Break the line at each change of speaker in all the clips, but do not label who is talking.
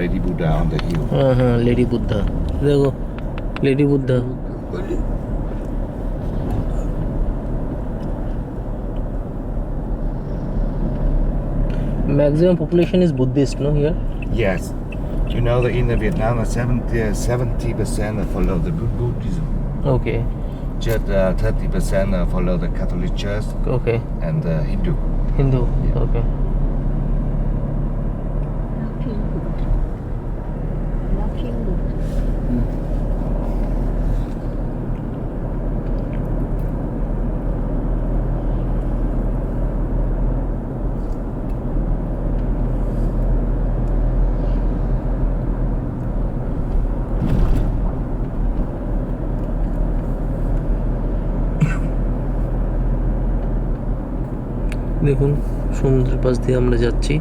Lady Buddha on the hill.
Lady Buddha. देखो Lady Buddha. Maximum population is Buddhist, no, here?
Yes. You know that in Vietnam, 70% follow the Buddhism.
Okay.
Just 30% follow the Catholic Church.
Okay.
And Hindu.
Hindu.
Yeah.
Okay. দেখুন সমুদ্রের পাশ দিয়ে আমরা যাচ্ছি।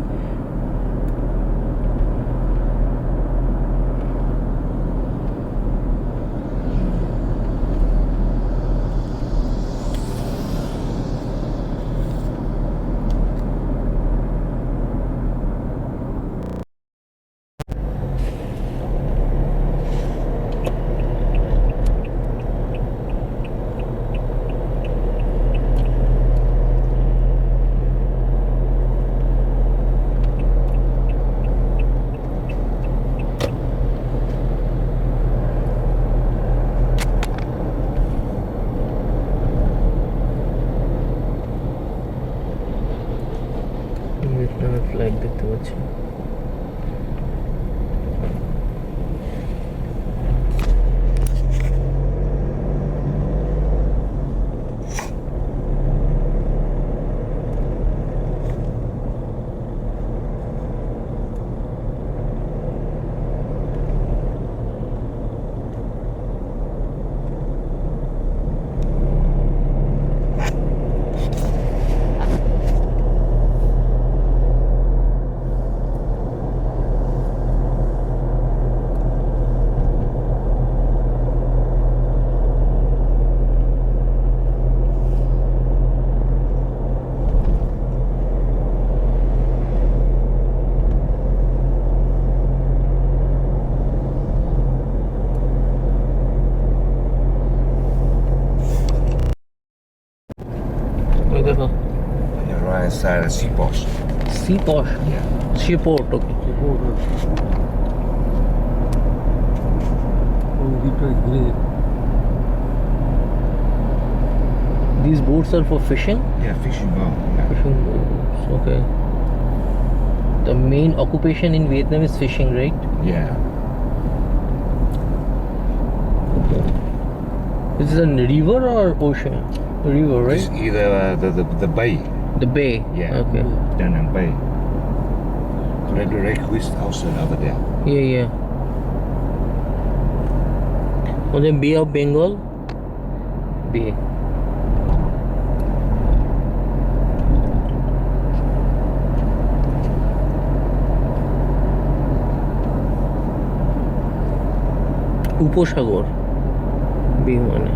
ভিয়েতনামের flag দেখতে পাচ্ছি। দেখো
On your right side, seaport.
Seaport.
Yeah.
Seaport. Okay. These boats are for fishing?
Yeah, fishing boat. Yeah.
Fishing boats. Okay. The main occupation in Vietnam is fishing, right?
Yeah.
This is a river or ocean? River, right?
It's either the bay.
The bay.
Yeah.
Okay.
Da Nang Bay. The Red Quiz outside over there.
Yeah, yeah. On the Bay of Bengal? Bay. উপসাগর বে মানে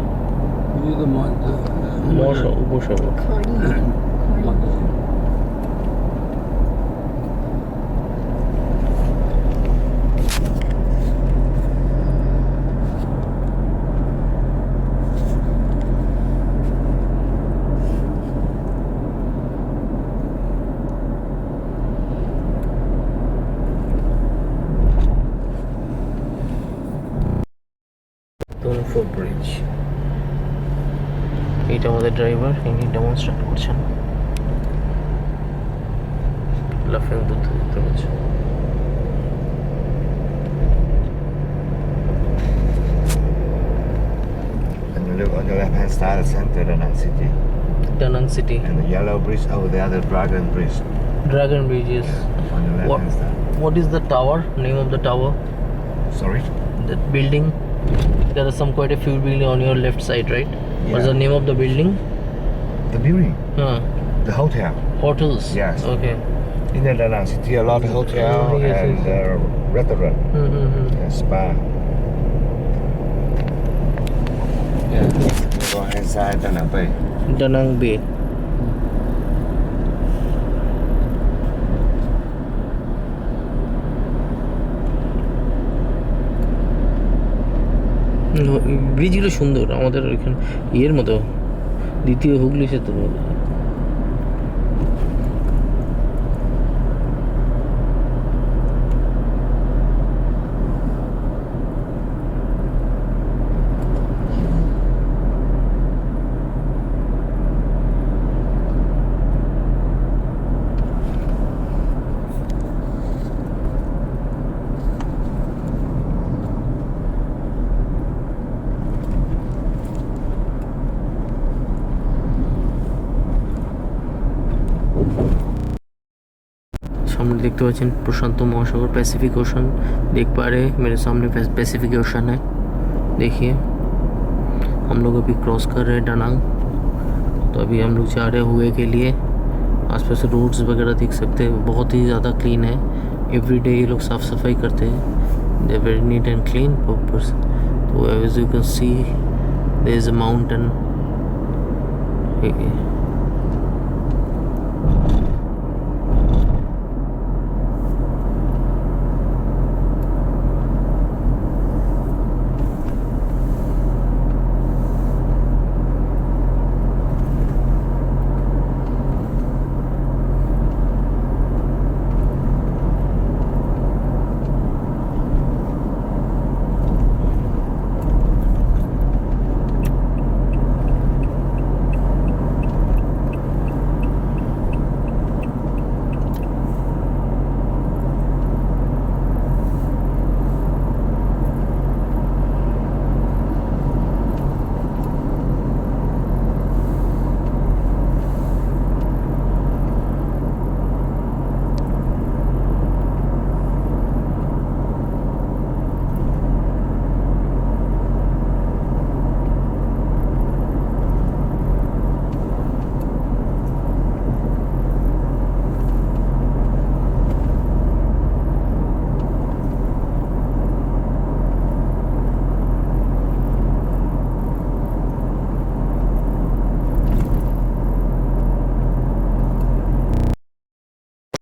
উপসাগর। Bridge, এইটা আমাদের driver, ইনি demonstrate করছেন লাফিং বুদ্ধ দেখতে পাচ্ছেন।
And you look on your left hand side, the center, Da Nang City.
Da Nang City.
And the yellow bridge over there, the Dragon Bridge.
Dragon Bridge, yes.
Yeah, on your left hand side.
What is the tower? Name of the tower?
Sorry?
That building? There are quite a few buildings on your left side, right?
Yeah.
What's the name of the building?
The building? The hotel.
Hotels?
Yes.
Okay.
In the Da Nang City, a lot of hotel
yes,
and restaurant and spa. Yeah. Go inside Da Nang Bay.
Da Nang Bay. ব্রিজগুলো সুন্দর, আমাদের ওইখানে ইয়ের মতো, দ্বিতীয় হুগলি সেতুর মতো। सामने देखते पाচ্ছেন प्रशांत महासागर, पैसिफिक ओशन देख पा रहे हैं मेरे सामने पैसिफिक ओशन है। देखिए हम लोग अभी क्रॉस कर रहे हैं डानांग। तो अभी हम लोग जा रहे हैं हुए के लिए। आसपास रोड्स वगैरह देख सकते हैं, बहुत ही ज़्यादा क्लीन है। एवरीडे ये लोग साफ़ सफाई करते हैं, they are very neat and clean purpose. तो as you can see there is a mountain.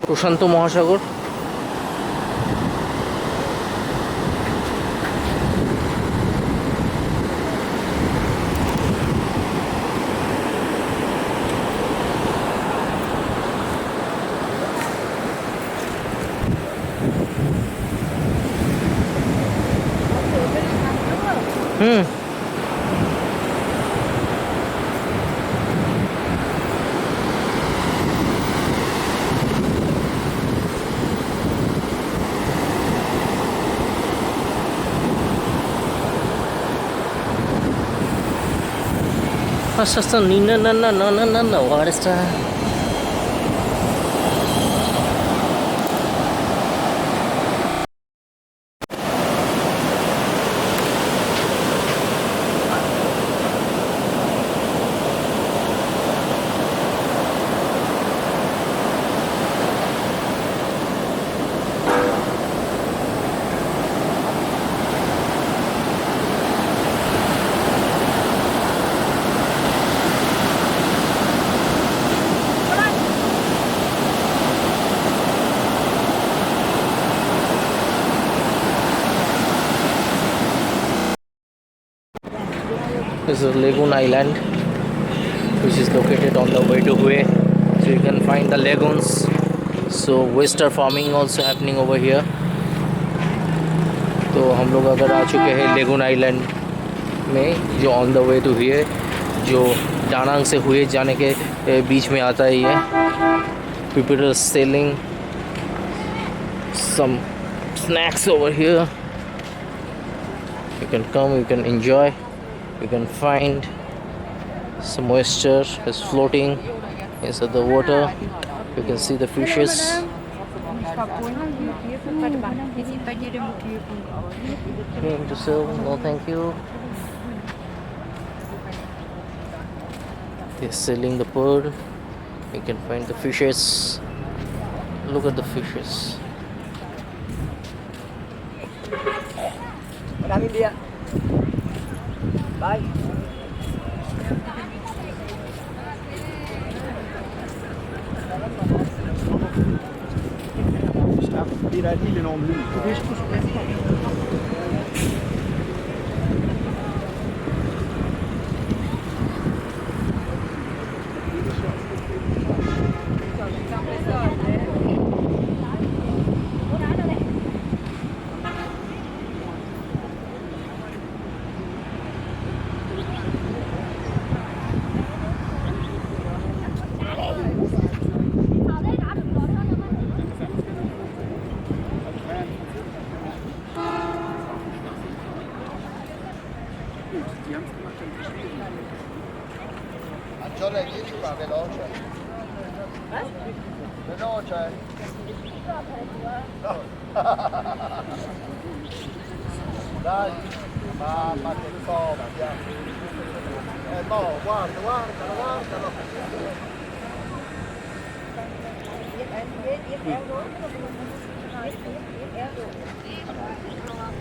प्रशांत महासागर। Hasta no, what is that? This is Lagoon Island, which is located on the way to Hue. So you can find the lagoons. So oyster farming also happening over here. तो हम लोग अगर आ चुके हैं lagoon island में, जो on the way to हुए, जो डानांग से हुए जाने के बीच में आता है। ये people are selling some snacks over here. You can come, you can enjoy. You can find some oyster is floating inside the water. You can see the fishes. Came to sell? No, thank you. They're selling the pearl. You can find the fishes. Look at the fishes. Bye.
Fordi der er et helt enormt lyd. Va veloce. Veloce. Dai. Mamma che cova, andiamo. No, guarda, guardalo, guardalo.
Biết em biết em rồi. Biết em rồi.